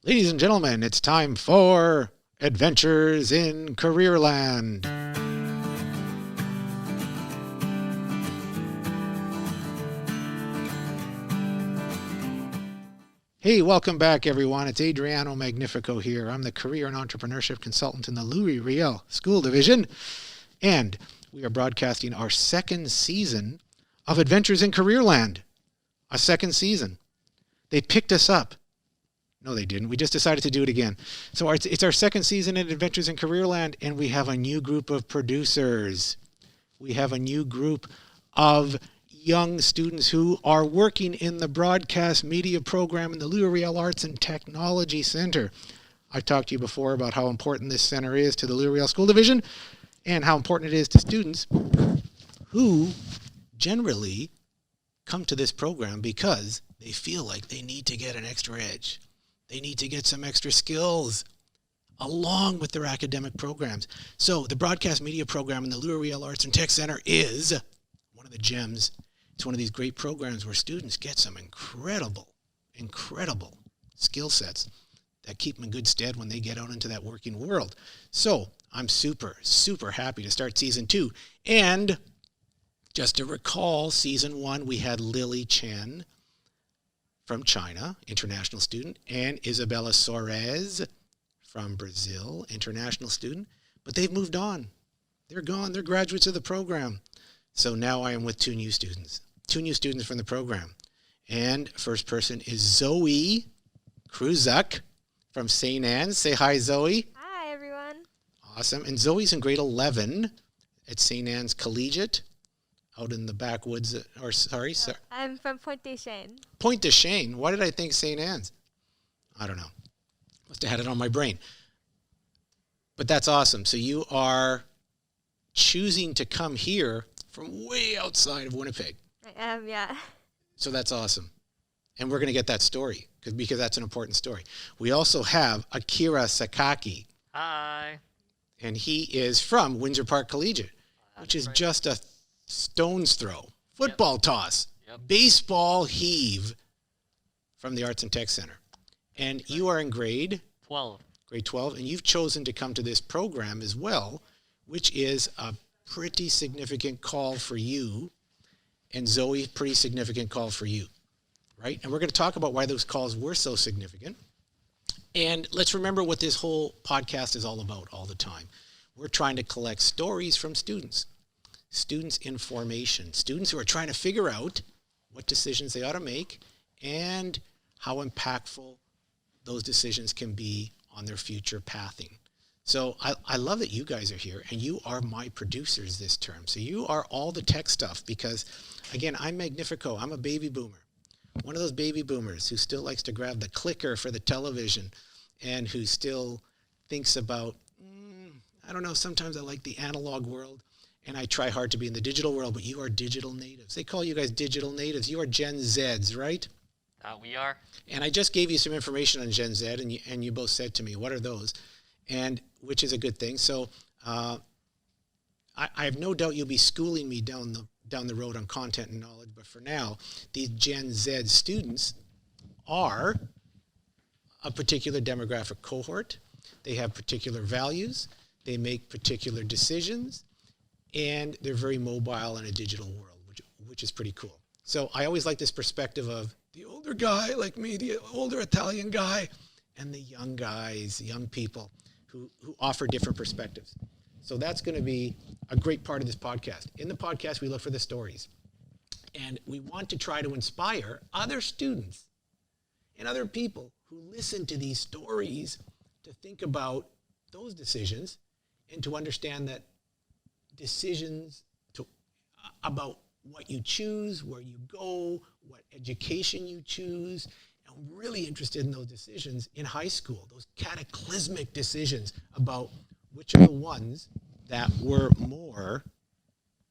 Ladies and gentlemen, it's time for Adventures in Careerland. Hey, welcome back, everyone. It's Adriano Magnifico here. I'm the Career and Entrepreneurship Consultant in the Louis Riel School Division, and we are broadcasting our second season of Adventures in Careerland. A second season. They picked us up. No, they didn't. We just decided to do it again. So it's our second season in Adventures in Careerland, and we have a new group of producers. We have a new group of young students who are working in the broadcast media program in the Louis Riel Arts and Technology Center. I've talked to you before about how important this center is to the Louis Riel School Division and how important it is to students who generally come to this program because they feel like they need to get an extra edge. They need to get some extra skills along with their academic programs. So the broadcast media program in the Louis Riel Arts and Tech Center is one of the gems. It's one of these great programs where students get some incredible skill sets that keep them in good stead when they get out into that working world. So I'm super happy to start season 2. And just to recall, season 1, we had Lily Chen from China, international student, and Isabella Soares from Brazil, international student. But they've moved on. They're gone. They're graduates of the program. So now I am with two new students from the program. And first person is Zoe Kruzak from St. Anne's. Say hi, Zoe. Hi, everyone. Awesome. And Zoe's in grade 11 at St. Anne's Collegiate out in the backwoods. Sorry. I'm from Pointe-des-Chênes. Pointe-des-Chênes. Why did I think St. Anne's? I don't know. Must have had it on my brain. But that's awesome. So you are choosing to come here from way outside of Winnipeg. I am, yeah. So that's awesome. And we're going to get that story because that's an important story. We also have Akira Sakaki. Hi. And he is from Windsor Park Collegiate, which is just a stone's throw. Football toss. Baseball heave from the Arts and Tech Center. And you are in grade 12. Grade 12, and you've chosen to come to this program as well, which is a pretty significant call for you, and Zoe, pretty significant call for you, right? And we're going to talk about why those calls were so significant. And let's remember what this whole podcast is all about all the time. We're trying to collect stories from students in formation, students who are trying to figure out what decisions they ought to make and how impactful those decisions can be on their future pathing. So I love that you guys are here, and you are my producers this term. So you are all the tech stuff because, again, I'm Magnifico. I'm a baby boomer, one of those baby boomers who still likes to grab the clicker for the television and who still thinks about, I don't know, sometimes I like the analog world. And I try hard to be in the digital world, but you are digital natives. They call you guys digital natives. You are Gen Zs, right? We are. And I just gave you some information on Gen Z, and you both said to me, what are those? And which is a good thing. So I have no doubt you'll be schooling me down the road on content and knowledge. But for now, these Gen Z students are a particular demographic cohort. They have particular values. They make particular decisions. And they're very mobile in a digital world, which is pretty cool. So I always like this perspective of the older guy like me, the older Italian guy, and the young guys, young people who offer different perspectives. So that's going to be a great part of this podcast. In the podcast, we look for the stories. And we want to try to inspire other students and other people who listen to these stories to think about those decisions and to understand that decisions about what you choose, where you go, what education you choose. And I'm really interested in those decisions in high school, those cataclysmic decisions about which are the ones that were more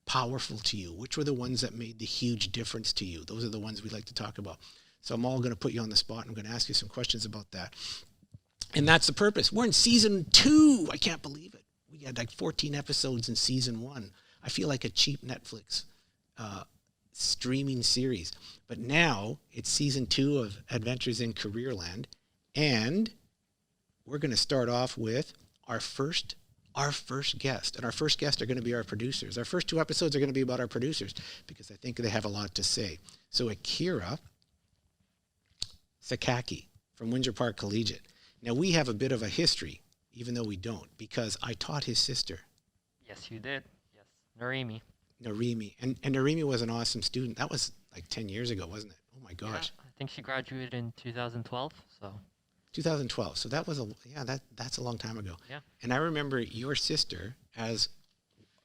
powerful to you, which were the ones that made the huge difference to you. Those are the ones we like to talk about. So I'm all going to put you on the spot. I'm going to ask you some questions about that. And that's the purpose. We're in season 2. I can't believe it. We had like 14 episodes in season 1. I feel like a cheap Netflix streaming series. But now it's season 2 of Adventures in Careerland, And we're going to start off with our first guest. And our first guest are going to be our producers. Our first 2 episodes are going to be about our producers because I think they have a lot to say. So Akira Sakaki from Windsor Park Collegiate. Now, we have a bit of a history, even though we don't, because I taught his sister. Yes, you did. Yes, Narimi. And Narimi was an awesome student. That was like 10 years ago, wasn't it? Oh my gosh. Yeah, I think she graduated in 2012. So 2012. So that was that's a long time ago. yeah. And I remember your sister as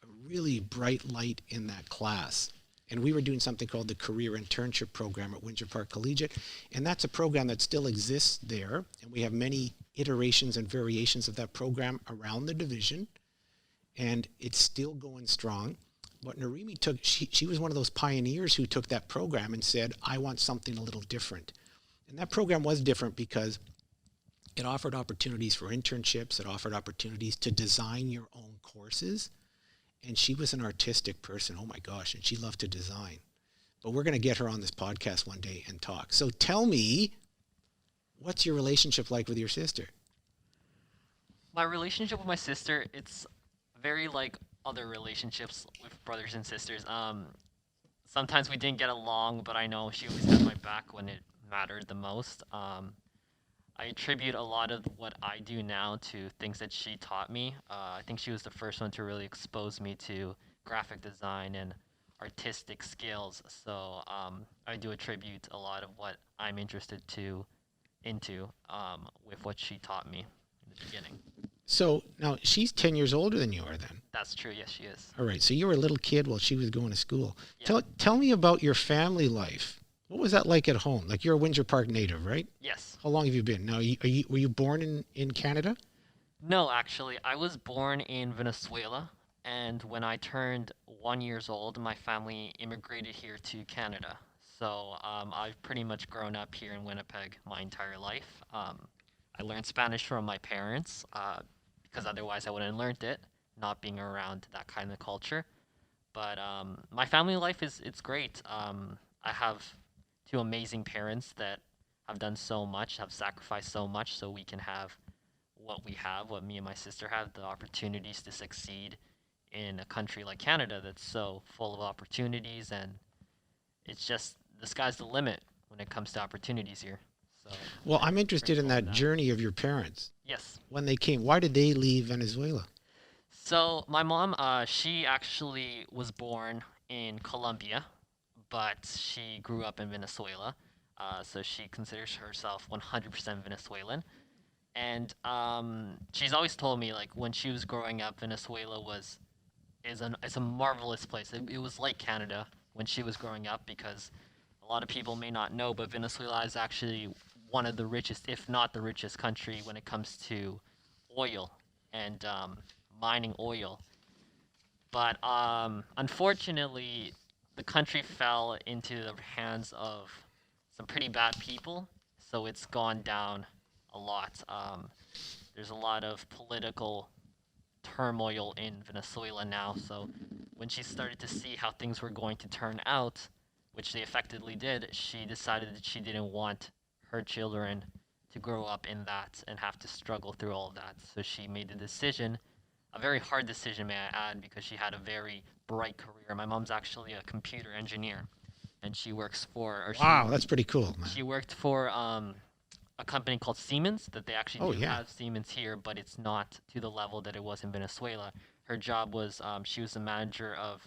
a really bright light in that class. And we were doing something called the Career Internship Program at Windsor Park Collegiate. And that's a program that still exists there. And we have many iterations and variations of that program around the division. And it's still going strong. What Narimi took, she was one of those pioneers who took that program and said, I want something a little different. And that program was different because it offered opportunities for internships. It offered opportunities to design your own courses. And she was an artistic person. Oh my gosh. And she loved to design. But we're going to get her on this podcast one day and talk. So tell me, what's your relationship like with your sister? My relationship with my sister, it's very like other relationships with brothers and sisters. Sometimes we didn't get along, but I know she always had my back when it mattered the most. I attribute a lot of what I do now to things that she taught me. I think she was the first one to really expose me to graphic design and artistic skills. So I do attribute a lot of what I'm interested into with what she taught me in the beginning. So now she's 10 years older than you are then. That's true. Yes, she is. All right. So you were a little kid while she was going to school. Yeah. Tell me about your family life. What was that like at home? Like, you're a Windsor Park native, right? Yes. How long have you been? Now, were you born in Canada? No, actually, I was born in Venezuela, and when I turned 1 year old, my family immigrated here to Canada. So I've pretty much grown up here in Winnipeg my entire life. I learned Spanish from my parents because otherwise I wouldn't have learned it, not being around that kind of culture. But my family life it's great. I have 2 amazing parents that have done so much, have sacrificed so much so we can have what we have, what me and my sister have, the opportunities to succeed in a country like Canada that's so full of opportunities, and it's just the sky's the limit when it comes to opportunities here. So Well, I'm interested in grateful that for journey of your parents. Yes. When they came, why did they leave Venezuela? So my mom, she actually was born in Colombia, but she grew up in Venezuela. So she considers herself 100% Venezuelan. And she's always told me, like, when she was growing up, Venezuela is a marvelous place. It was like Canada when she was growing up, because a lot of people may not know, but Venezuela is actually one of the richest, if not the richest country when it comes to oil and mining oil. But unfortunately, the country fell into the hands of some pretty bad people, so it's gone down a lot. There's a lot of political turmoil in Venezuela now, so when she started to see how things were going to turn out, which they effectively did, she decided that she didn't want her children to grow up in that and have to struggle through all of that. So she made the decision, a very hard decision, may I add, because she had a very bright career. My mom's actually a computer engineer, and she works for... Wow, that's pretty cool, man. She worked for a company called Siemens, that they actually have Siemens here, but it's not to the level that it was in Venezuela. Her job was, she was the manager of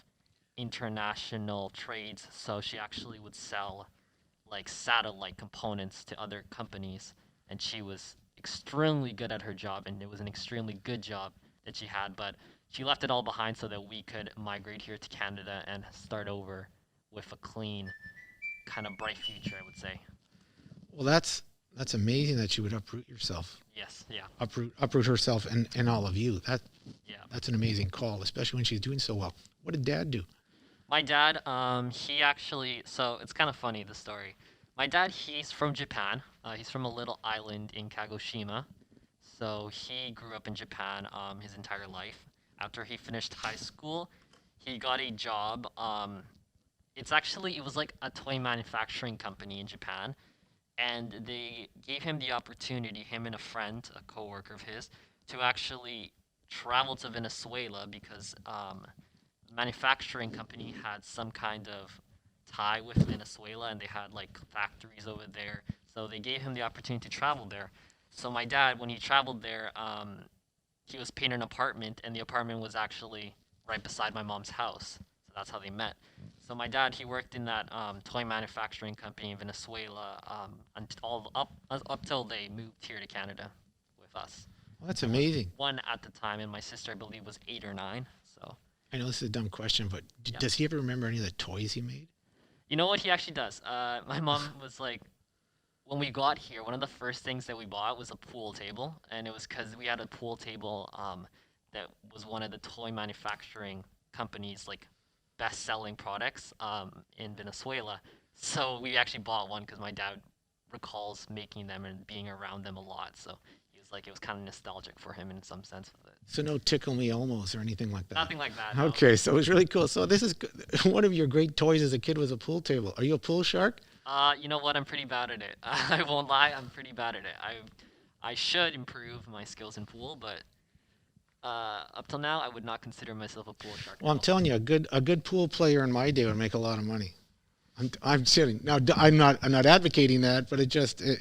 international trades, so she actually would sell like satellite components to other companies, and she was extremely good at her job, and it was an extremely good job that she had, but she left it all behind so that we could migrate here to Canada and start over with a clean, kind of bright future, I would say. Well, that's amazing that she would uproot yourself. Yes, yeah. Uproot herself and all of you. Yeah. That's an amazing call, especially when she's doing so well. What did Dad do? My dad, he actually, so it's kind of funny, the story. My dad, he's from Japan. He's from a little island in Kagoshima. So he grew up in Japan his entire life. After he finished high school, he got a job. It was like a toy manufacturing company in Japan. and they gave him the opportunity, him and a friend, a coworker of his, to actually travel to Venezuela because manufacturing company had some kind of tie with Venezuela, and they had like factories over there. So they gave him the opportunity to travel there. So my dad, when he traveled there, he was paying an apartment, and the apartment was actually right beside my mom's house. So that's how they met. So my dad, he worked in that toy manufacturing company in Venezuela until up till they moved here to Canada with us. Well, that's I was amazing. one at the time, and my sister, I believe, was 8 or 9. So I know this is a dumb question, but yeah. does he ever remember any of the toys he made? You know what? He actually does. My mom was like, when we got here, one of the first things that we bought was a pool table, and it was because we had a pool table that was one of the toy manufacturing companies' like best-selling products in Venezuela. So we actually bought one because my dad recalls making them and being around them a lot. So he was like, it was kind of nostalgic for him in some sense with it. So no Tickle Me Elmos or anything like that? Nothing like that. No. Okay, so it was really cool. So this is one of your great toys as a kid was a pool table. Are you a pool shark? You know what? I'm pretty bad at it. I won't lie. I'm pretty bad at it. I should improve my skills in pool, but up till now, I would not consider myself a pool shark. Well, I'm telling you, a good pool player in my day would make a lot of money. I'm kidding. Now, I'm not advocating that, but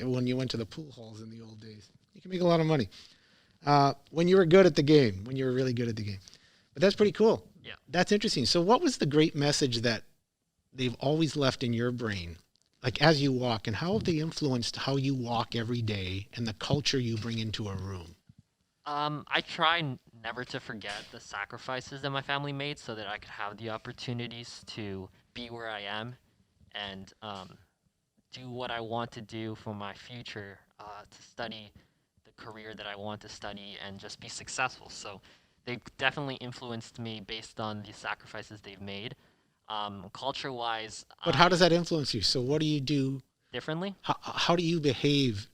when you went to the pool halls in the old days, you can make a lot of money. When you were good at the game, when you were really good at the game. But that's pretty cool. Yeah. That's interesting. So what was the great message that they've always left in your brain, like as you walk, and how have they influenced how you walk every day and the culture you bring into a room? I try never to forget the sacrifices that my family made so that I could have the opportunities to be where I am and do what I want to do for my future, to study the career that I want to study and just be successful. So they've definitely influenced me based on the sacrifices they've made. Culture-wise, But how does that influence you? So what do you do? differently? How do you behave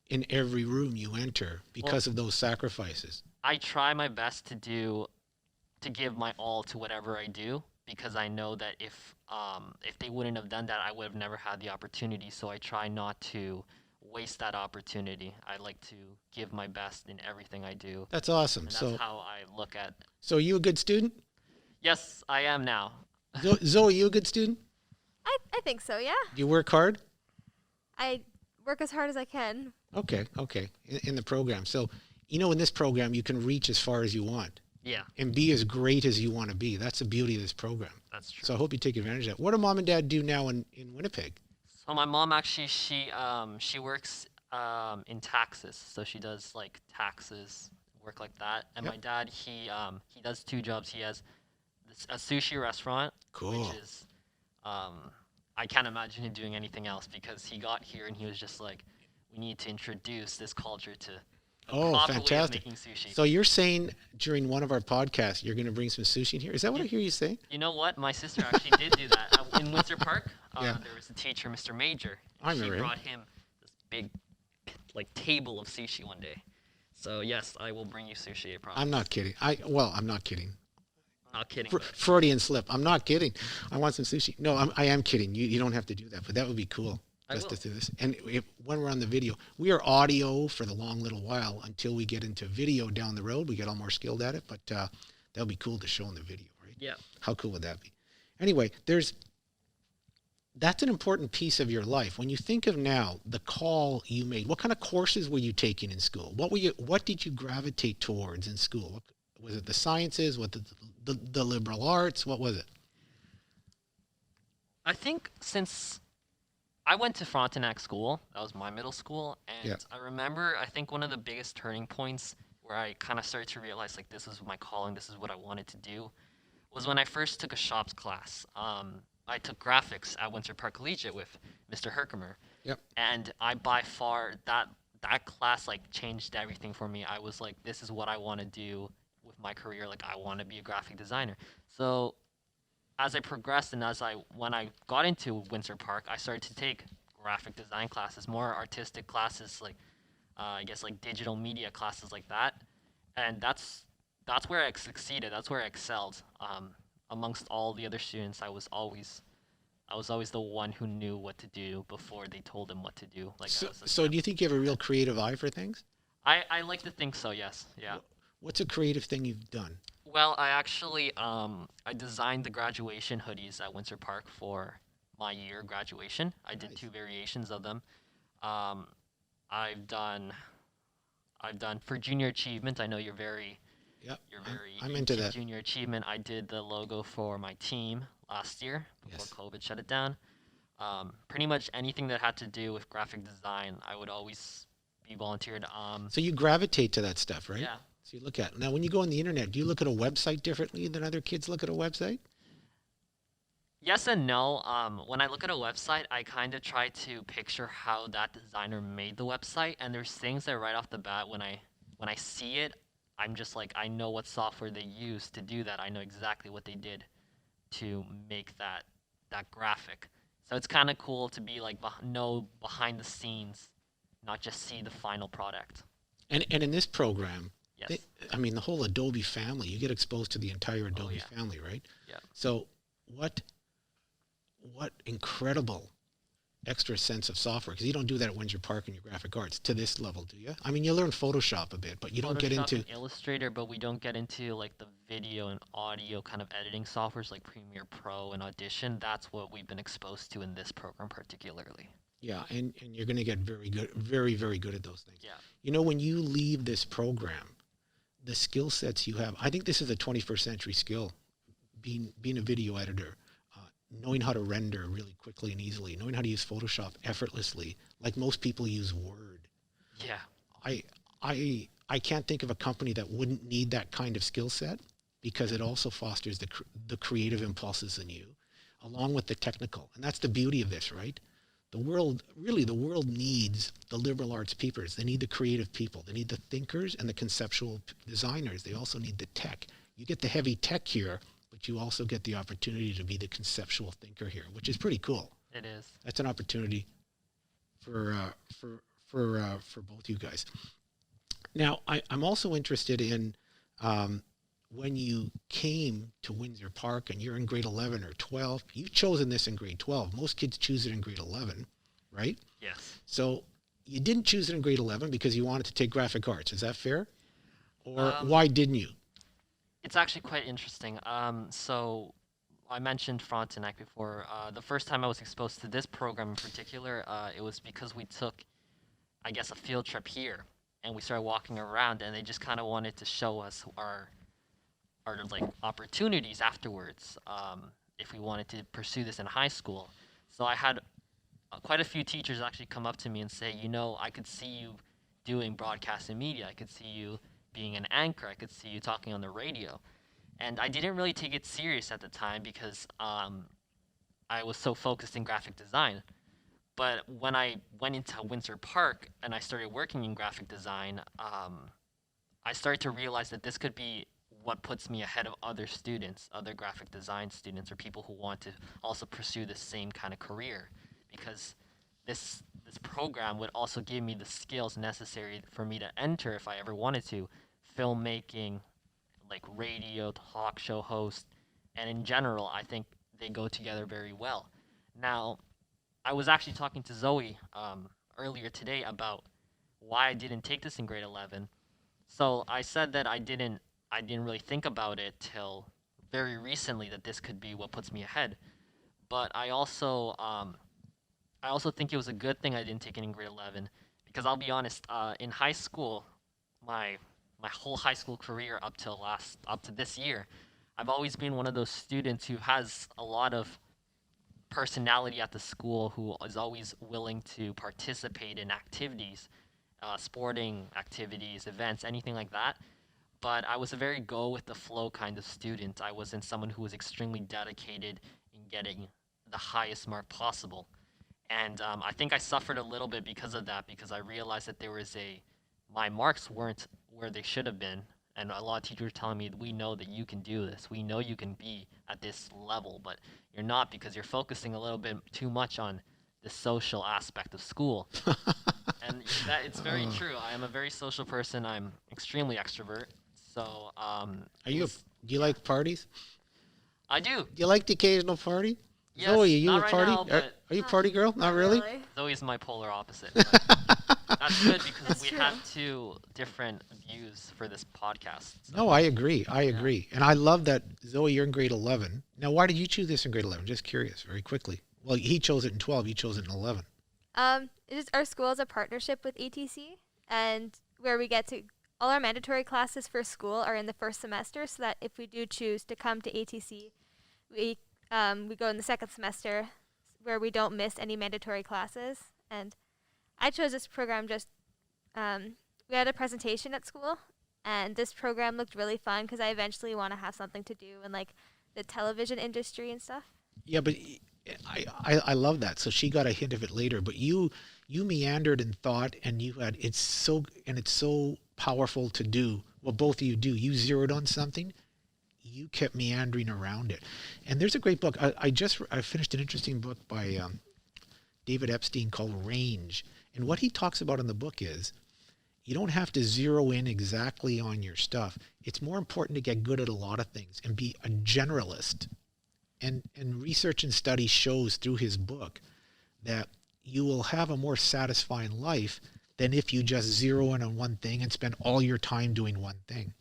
in every room you enter because of those sacrifices? I try my best to give my all to whatever I do because I know that if they wouldn't have done that, I would have never had the opportunity. So I try not to waste that opportunity. I like to give my best in everything I do. That's awesome. And that's So how I look at. are you a good student? Yes, I am now. Zoe, you a good student? I think so, yeah. Do you work hard? I work as hard as I can. Okay. In the program. So, in this program, you can reach as far as you want Yeah, and be as great as you want to be. That's the beauty of this program. that's true. So I hope you take advantage of that. What do mom and dad do now in Winnipeg? So my mom actually she works in taxes. So she does like taxes work like that. And Yep. my dad he does 2 jobs. He has a sushi restaurant, Cool. which is I can't imagine him doing anything else because he got here and he was just like, we need to introduce this culture to a Oh, proper fantastic. way of making sushi. So you're saying during one of our podcasts, you're going to bring some sushi in here? Is that what I hear you say? You know what? My sister actually did do that in Windsor Park. Yeah. There was a teacher, Mr. Major. I She remember him. brought him this big, like, table of sushi one day. So yes, I will bring you sushi. I promise. I'm not kidding. I'm not kidding. Not kidding. But Freudian slip. I'm not kidding. I want some sushi. No, I am kidding. You don't have to do that, but that would be cool. I Just will. to do this. And when we're on the video, we are audio for the long little while until we get into video down the road. We get all more skilled at it, but that would be cool to show in the video, right? Yeah. How cool would that be? Anyway, that's an important piece of your life. When you think of now the call you made, what kind of courses were you taking in school? What did you gravitate towards in school? Was it the sciences? What the liberal arts? What was it? I think since I went to Frontenac School, that was my middle school, and Yeah. I remember I think one of the biggest turning points where I kind of started to realize like this is my calling, this is what I wanted to do, was when I first took a shops class. I took graphics at Windsor Park Collegiate with Mr. Herkimer. Yep. And I by far that class like changed everything for me. I was like, this is what I want to do with my career. Like I want to be a graphic designer. So as I progressed and when I got into Windsor Park, I started to take graphic design classes, more artistic classes, like I guess like digital media classes like that. And that's where I succeeded. That's where I excelled. Amongst all the other students, I was always I was always the one who knew what to do before they told him what to do. Like, So do you think you have a real creative eye for things? I like to think so. Yes. Yeah. What's a creative thing you've done? Well, I actually I designed the graduation hoodies at Windsor Park for my year graduation. I did Nice. 2 variations of them. Um, I've done for junior achievement. I know Yep. you're very I'm into that. junior achievement. I did the logo for my team last year before Yes. COVID shut it down. Pretty much anything that had to do with graphic design, I would always be volunteered. So you gravitate to that stuff, right? Yeah. So you look at now when you go on the internet, do you look at a website differently than other kids look at a website? Yes and no. When I look at a website, I kind of try to picture how that designer made the website, and there's things that right off the bat when I see it, I'm just like I know what software they used to do that. I know exactly what they did to make that graphic. So it's kind of cool to be like know behind the scenes, not just see the final product. And in this program, Yes. I mean the whole Adobe family, you get exposed to the entire Adobe yeah. family, right? Yeah. So what incredible extra sense of software, because you don't do that at Windsor Park in your graphic arts to this level, do you? I mean, you learn Photoshop a bit, but you don't get Photoshop into and Illustrator, but we don't get into like the video and audio kind of editing softwares like Premiere Pro and Audition. That's what we've been exposed to in this program particularly. yeah, and you're going to get very good, very, very good at those things. Yeah. You know, when you leave this program, the skill sets you have, I think this is a 21st century skill, being a video editor, knowing how to render really quickly and easily, knowing how to use Photoshop effortlessly, like most people use Word. Yeah. I can't think of a company that wouldn't need that kind of skill set, because it also fosters the creative impulses in you, along with the technical. And that's the beauty of this, right? The world needs the liberal arts peepers. They need the creative people. They need the thinkers and the conceptual designers. They also need the tech. You get the heavy tech here, but you also get the opportunity to be the conceptual thinker here, which is pretty cool. It is. That's an opportunity for both you guys. Now, I'm also interested in when you came to Windsor Park and you're in grade 11 or 12. You've chosen this in grade 12. Most kids choose it in grade 11, right? Yes. So you didn't choose it in grade 11 because you wanted to take graphic arts. Is that fair? Or why didn't you? It's actually quite interesting. So I mentioned Frontenac before. The first time I was exposed to this program in particular, it was because we took, I guess, a field trip here, and we started walking around, and they just kind of wanted to show us our like opportunities afterwards, if we wanted to pursue this in high school. So I had quite a few teachers actually come up to me and say, you know, I could see you doing broadcast and media. I could see you being an anchor. I could see you talking on the radio. And I didn't really take it serious at the time because I was so focused in graphic design. But when I went into Windsor Park and I started working in graphic design, I started to realize that this could be what puts me ahead of other students, other graphic design students, or people who want to also pursue the same kind of career, because this program would also give me the skills necessary for me to enter, if I ever wanted to, filmmaking, like radio, talk show host, and in general, I think they go together very well. Now, I was actually talking to Zoe earlier today about why I didn't take this in grade 11. So I said that I didn't really think about it till very recently that this could be what puts me ahead. But I also think it was a good thing I didn't take it in grade 11, because I'll be honest, in high school, my whole high school career up to this year, I've always been one of those students who has a lot of personality at the school, who is always willing to participate in activities, sporting activities, events, anything like that. But I was a very go with the flow kind of student. I wasn't someone who was extremely dedicated in getting the highest mark possible. And I think I suffered a little bit because of that, because I realized that my marks weren't where they should have been. And a lot of teachers were telling me, we know that you can do this. We know you can be at this level, but you're not, because you're focusing a little bit too much on the social aspect of school. And that it's very true. I am a very social person. I'm extremely extrovert. So, Do you like parties? I do. Do you like the occasional party? Yes, Zoe, are you not a right party? now, but Are you a party girl? Not really? Zoe's my polar opposite. But that's good because That's we true. have two different views for this podcast. So, No, I agree. I Yeah. agree. And I love that, Zoe, you're in grade 11. Now, why did you choose this in grade 11? Just curious, very quickly. Well, he chose it in 12. You chose it in 11. It is our school is a partnership with ETC, and where we get to all our mandatory classes for school are in the first semester, so that if we do choose to come to ATC, we go in the second semester, where we don't miss any mandatory classes. And I chose this program just we had a presentation at school, and this program looked really fun because I eventually want to have something to do in like the television industry and stuff. Yeah, but I love that. So she got a hint of it later, but you meandered and thought, and it's so powerful to do what both of you do. You zeroed on something, you kept meandering around it. And there's a great book. I finished an interesting book by David Epstein called Range. And what he talks about in the book is you don't have to zero in exactly on your stuff. It's more important to get good at a lot of things and be a generalist. And research and study shows through his book that you will have a more satisfying life than if you just zero in on one thing and spend all your time doing one thing,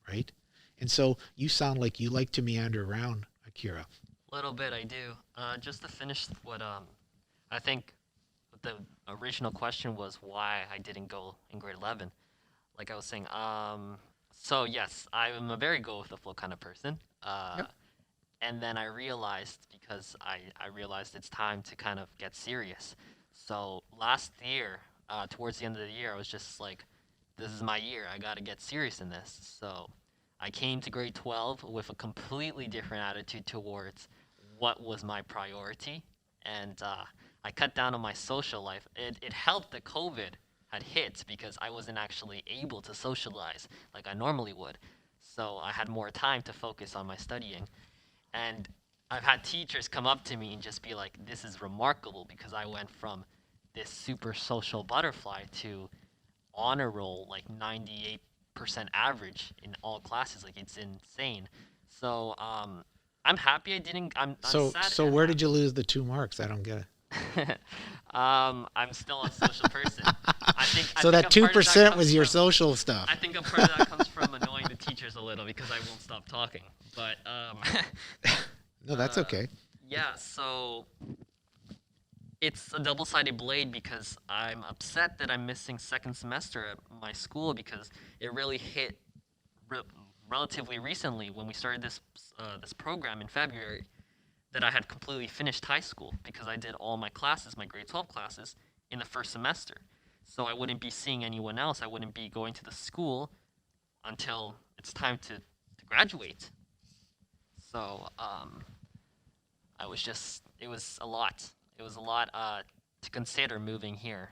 right? And so you sound like you like to meander around, Akira. a little bit I do. Just to finish what I think the original question was why I didn't go in grade 11. Like I was saying, so yes, I'm a very go with the flow kind of person. Yep. And then I realized, because I realized it's time to kind of get serious. So last year, towards the end of the year, I was just like, this is my year. I got to get serious in this. So I came to grade 12 with a completely different attitude towards what was my priority. And I cut down on my social life. It helped that COVID had hit because I wasn't actually able to socialize like I normally would. So I had more time to focus on my studying. And I've had teachers come up to me and just be like, this is remarkable because I went from this super social butterfly to honor roll, like 98% average in all classes. Like, it's insane. So I'm happy I didn't. I'm So sad. where did you lose the 2 marks? I don't get it. I'm still a social person. I So think that a part of 2% comes was your from- social stuff. I think a part of that comes from annoying the teachers a little because I won't stop talking. But No, that's okay. yeah, so it's a double-sided blade because I'm upset that I'm missing second semester at my school because it really hit relatively recently when we started this program in February that I had completely finished high school because I did all my classes, my grade 12 classes, in the first semester. So I wouldn't be seeing anyone else. I wouldn't be going to the school until it's time to graduate. So it was a lot. It was a lot to consider moving here.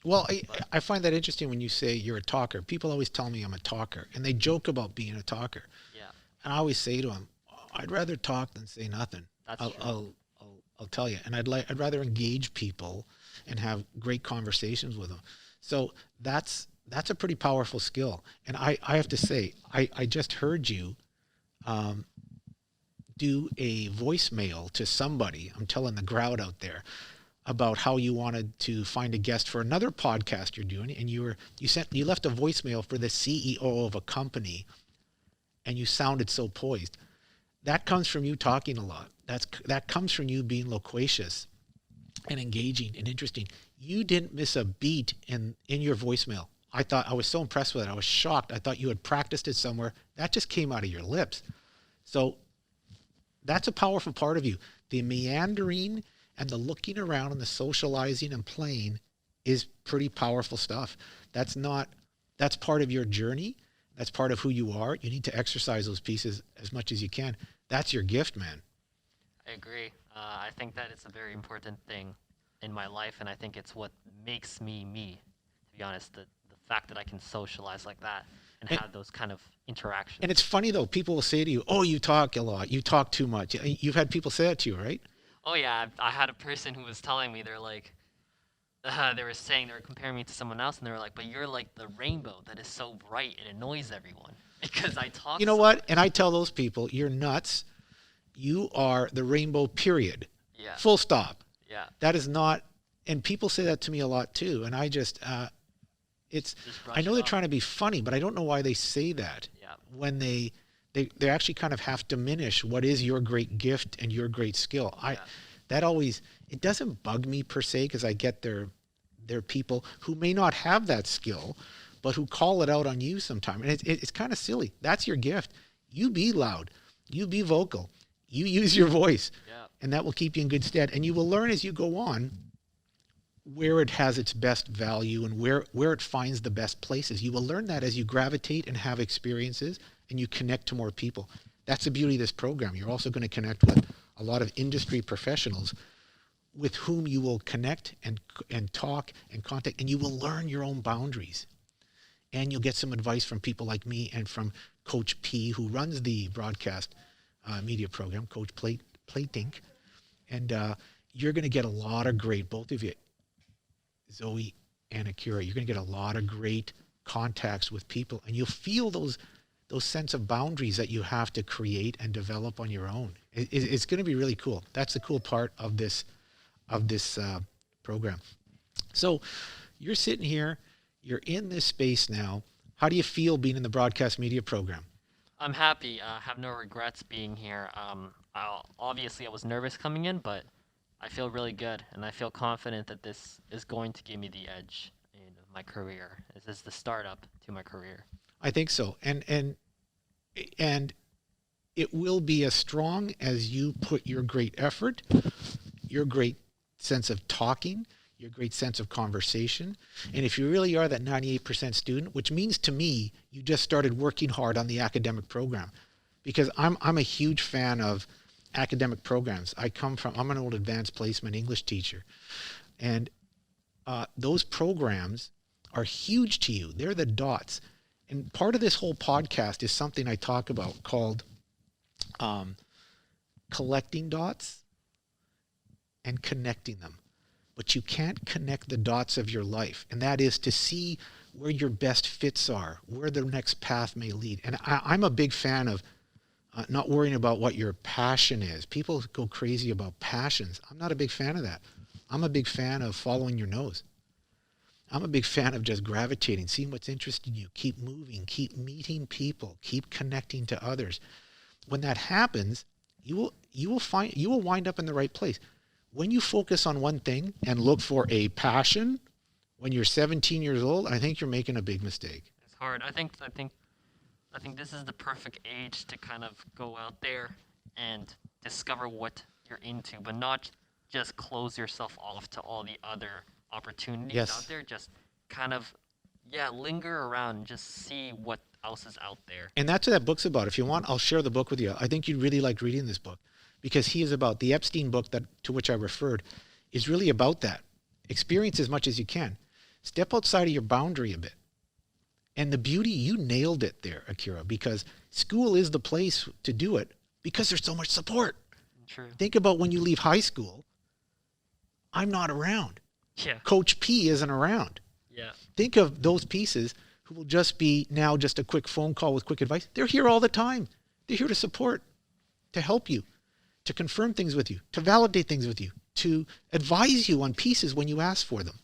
Well, I find that interesting when you say you're a talker. People always tell me I'm a talker, and they joke about being a talker. Yeah, And I always say to them, I'd rather talk than say nothing. that's true. I'll tell you. And I'd rather engage people and have great conversations with them. So that's a pretty powerful skill. And I have to say, I just heard you do a voicemail to somebody. I'm telling the crowd out there about how you wanted to find a guest for another podcast you're doing, and you left a voicemail for the CEO of a company, and you sounded so poised. That comes from you talking a lot. That comes from you being loquacious and engaging and interesting. You didn't miss a beat in your voicemail. I was so impressed with it. I was shocked. I thought you had practiced it somewhere. That just came out of your lips. So that's a powerful part of you. The meandering and the looking around and the socializing and playing is pretty powerful stuff. That's part of your journey. That's part of who you are. You need to exercise those pieces as much as you can. That's your gift, man. I agree. I think that it's a very important thing in my life, and I think it's what makes me me, to be honest, the fact that I can socialize like that and have those kind of interactions. And it's funny, though. People will say to you, oh, you talk a lot. You talk too much. You've had people say that to you, right? Oh, yeah. I had a person who was telling me, they're like, they were comparing me to someone else, and they were like, but you're like the rainbow that is so bright, it annoys everyone because I talk. You know what? And I tell those people, you're nuts. You are the rainbow, period. Yeah. Full stop. Yeah. That is not, and people say that to me a lot too. And I just, I know they're trying to be funny, but I don't know why they say that when they actually kind of half diminish what is your great gift and your great skill. That always, it doesn't bug me per se, because I get there are people who may not have that skill, but who call it out on you sometime. And it's kind of silly. That's your gift. You be loud. You be vocal. You use your voice. And that will keep you in good stead. And you will learn as you go on where it has its best value and where it finds the best places. You will learn that as you gravitate and have experiences and you connect to more people. That's the beauty of this program. You're also going to connect with a lot of industry professionals with whom you will connect and talk and contact, and you will learn your own boundaries. And you'll get some advice from people like me and from Coach P, who runs the broadcast media program, Coach Platink. And you're going to get a lot of great, both of you, Zoe and Akira, you're going to get a lot of great contacts with people, and you'll feel those sense of boundaries that you have to create and develop on your own. It's going to be really cool. That's the cool part of this program. So you're sitting here, you're in this space now. How do you feel being in the broadcast media program? I'm happy. I have no regrets being here. Obviously, I was nervous coming in, but I feel really good, and I feel confident that this is going to give me the edge in my career. This is the startup to my career. I think so. And it will be as strong as you put your great effort, your great sense of talking, your great sense of conversation. And if you really are that 98% student, which means to me, you just started working hard on the academic program, because I'm a huge fan of academic programs. I'm an old advanced placement English teacher. And those programs are huge to you. They're the dots. And part of this whole podcast is something I talk about called collecting dots and connecting them. But you can't connect the dots of your life. And that is to see where your best fits are, where the next path may lead. And I'm a big fan of not worrying about what your passion is. People go crazy about passions. I'm not a big fan of that. I'm a big fan of following your nose. I'm a big fan of just gravitating, seeing what's interesting you, keep moving, keep meeting people, keep connecting to others. When that happens, you will wind up in the right place. When you focus on one thing and look for a passion when you're 17 years old, I think you're making a big mistake. It's hard. I think this is the perfect age to kind of go out there and discover what you're into, but not just close yourself off to all the other opportunities out there. Just kind of, linger around and just see what else is out there. And that's what that book's about. If you want, I'll share the book with you. I think you'd really like reading this book, because he is about the Epstein book to which I referred is really about that. Experience as much as you can. Step outside of your boundary a bit. And the beauty, you nailed it there, Akira, because school is the place to do it because there's so much support. True. Think about when you leave high school. I'm not around. Yeah. Coach P isn't around. Yeah. Think of those pieces who will just be now just a quick phone call with quick advice. They're here all the time. They're here to support, to help you, to confirm things with you, to validate things with you, to advise you on pieces when you ask for them.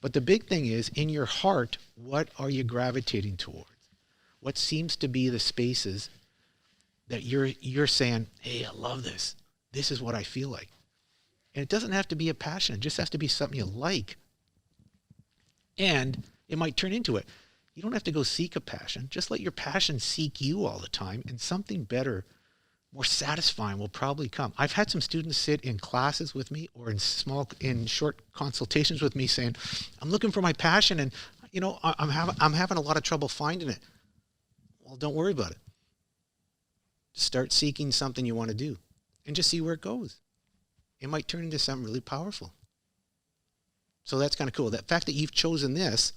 But the big thing is, in your heart, what are you gravitating towards? What seems to be the spaces that you're saying, hey, I love this. This is what I feel like. And it doesn't have to be a passion. It just has to be something you like. And it might turn into it. You don't have to go seek a passion. Just let your passion seek you all the time, and something better, more satisfying will probably come. I've had some students sit in classes with me or in short consultations with me saying, I'm looking for my passion, and I'm having a lot of trouble finding it. Well, don't worry about it. Start seeking something you want to do and just see where it goes. It might turn into something really powerful. So that's kind of cool. The fact that you've chosen this,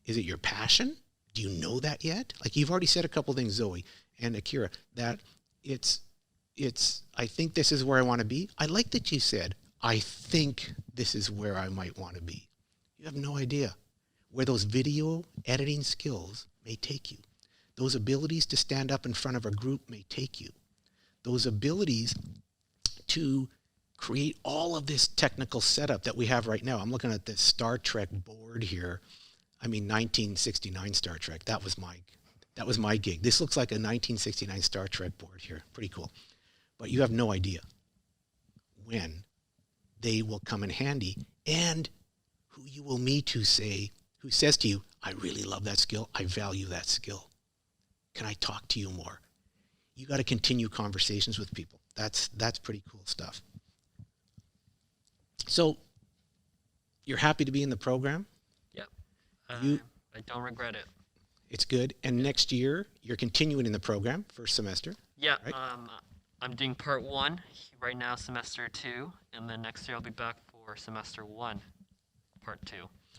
is it your passion? Do you know that yet? Like, you've already said a couple things, Zoe and Akira, that it's I think this is where I want to be. I like that you said, I think this is where I might want to be. You have no idea where those video editing skills may take you. Those abilities to stand up in front of a group may take you. Those abilities to create all of this technical setup that we have right now. I'm looking at this Star Trek board here. I mean, 1969 Star Trek. That was my gig. This looks like a 1969 Star Trek board here. Pretty cool. But you have no idea when they will come in handy and who you will meet who says to you, I really love that skill. I value that skill. Can I talk to you more? You got to continue conversations with people. That's pretty cool stuff. So you're happy to be in the program? Yep. I don't regret it. It's good. And next year, you're continuing in the program, first semester. Yeah. Right? I'm doing part 1 right now, semester 2, and then next year I'll be back for semester 1, part 2.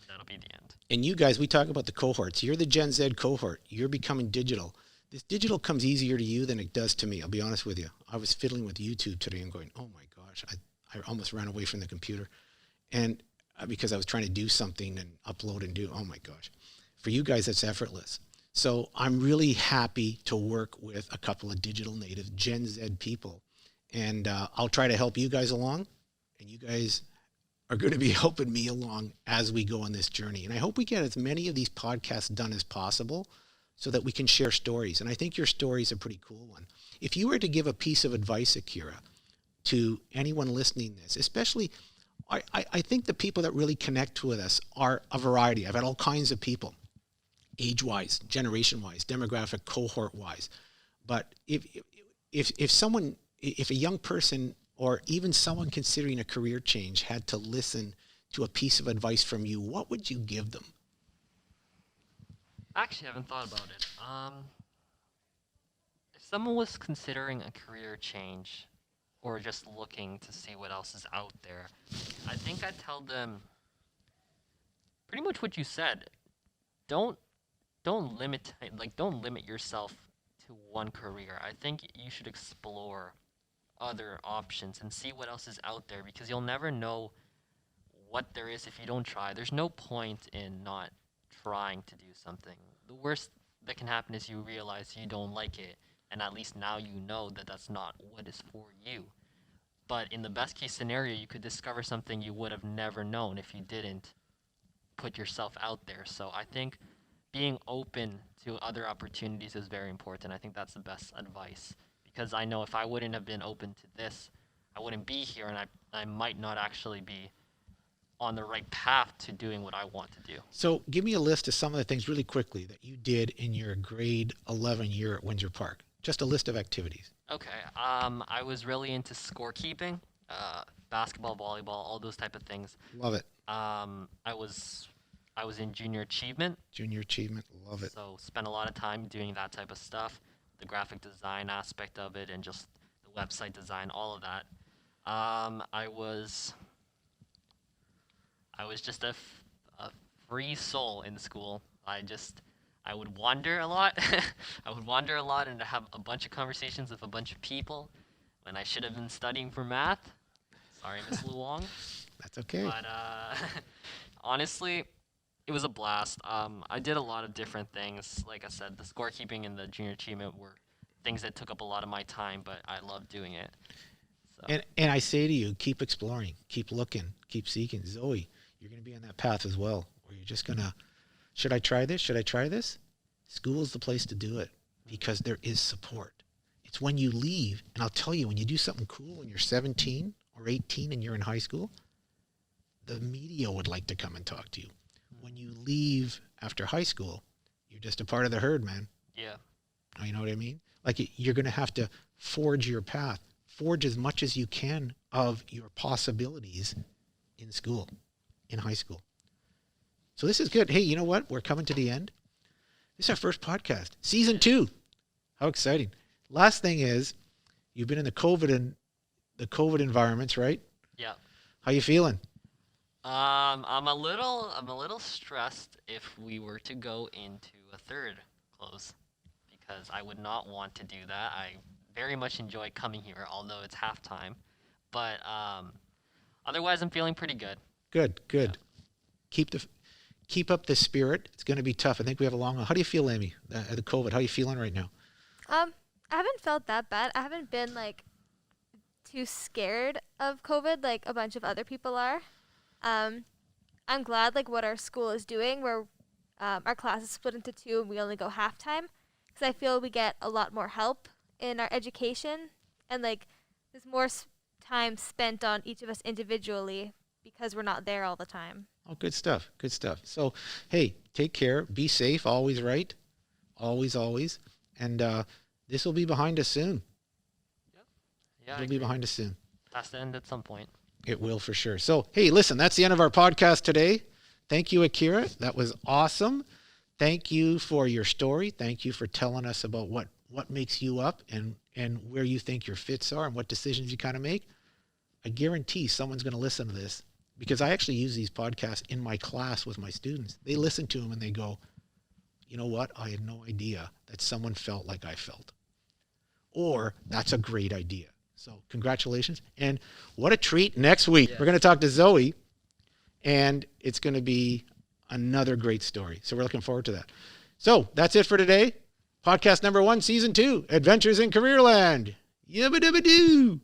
That'll be the end. And you guys, we talk about the cohorts. You're the Gen Z cohort. You're becoming digital. This digital comes easier to you than it does to me. I'll be honest with you. I was fiddling with YouTube today and going, oh my gosh, I almost ran away from the computer. And because I was trying to do something and upload and do, oh my gosh. For you guys, that's effortless. So I'm really happy to work with a couple of digital native Gen Z people. And I'll try to help you guys along. And you guys are going to be helping me along as we go on this journey. And I hope we get as many of these podcasts done as possible so that we can share stories. And I think your story is a pretty cool one. If you were to give a piece of advice, Akira, to anyone listening to this, especially, I think the people that really connect with us are a variety. I've had all kinds of people, age-wise, generation-wise, demographic, cohort-wise. But if a young person or even someone considering a career change had to listen to a piece of advice from you, what would you give them? Actually, I haven't thought about it. If someone was considering a career change or just looking to see what else is out there, I think I'd tell them pretty much what you said. Don't limit yourself to one career. I think you should explore other options and see what else is out there, because you'll never know what there is if you don't try. There's no point in not trying to do something. The worst that can happen is you realize you don't like it, and at least now you know that that's not what is for you. But in the best case scenario, you could discover something you would have never known if you didn't put yourself out there. So I think being open to other opportunities is very important. I think that's the best advice, because I know if I wouldn't have been open to this, I wouldn't be here, and I might not actually be on the right path to doing what I want to do. So give me a list of some of the things really quickly that you did in your grade 11 year at Windsor Park. Just a list of activities. Okay. I was really into scorekeeping, basketball, volleyball, all those type of things. Love it. I was in junior achievement. Junior achievement. Love it. So spent a lot of time doing that type of stuff, the graphic design aspect of it, and just the website design, all of that. I was just a free soul in school. I would wander a lot. And have a bunch of conversations with a bunch of people when I should have been studying for math. Sorry, Miss Luong. That's okay. But honestly, it was a blast. I did a lot of different things. Like I said, the scorekeeping and the junior achievement were things that took up a lot of my time, but I loved doing it. So. And I say to you, keep exploring, keep looking, keep seeking. Zoe, you're going to be on that path as well, where you're just going to, should I try this? Should I try this? School is the place to do it, because there is support. It's when you leave, and I'll tell you, when you do something cool when you're 17 or 18 and you're in high school, the media would like to come and talk to you. When you leave after high school, you're just a part of the herd, man. Yeah. You know what I mean? Like, you're going to have to forge your path, forge as much as you can of your possibilities in school, in high school. So this is good. Hey, you know what? We're coming to the end. This is our first podcast, season 2. How exciting. Last thing is, you've been in the COVID environments, right? Yeah. How you feeling? I'm a little stressed if we were to go into a third close, because I would not want to do that. I very much enjoy coming here, although it's halftime. But otherwise, I'm feeling pretty good. Good. Yeah. Keep up the spirit. It's going to be tough. I think we have a long one. How do you feel, Amy, the COVID? How are you feeling right now? I haven't felt that bad. I haven't been too scared of COVID like a bunch of other people are. I'm glad like what our school is doing, where our class is split into two and we only go half time, because I feel we get a lot more help in our education, and like there's more time spent on each of us individually because we're not there all the time. Oh, good stuff. Good stuff. So, hey, take care. Be safe. Always, right? Always, always. And this will be behind us soon. Yeah, It'll be behind us soon. Has to end at some point. It will for sure. So, hey, listen, that's the end of our podcast today. Thank you, Akira. That was awesome. Thank you for your story. Thank you for telling us about what makes you up and where you think your fits are and what decisions you kind of make. I guarantee someone's going to listen to this, because I actually use these podcasts in my class with my students. They listen to them and they go, you know what? I had no idea that someone felt like I felt. Or that's a great idea. So congratulations. And what a treat next week. Yes. We're going to talk to Zoe, and it's going to be another great story. So we're looking forward to that. So that's it for today. Podcast number 1, season 2, Adventures in Careerland. Yabba dabba doo.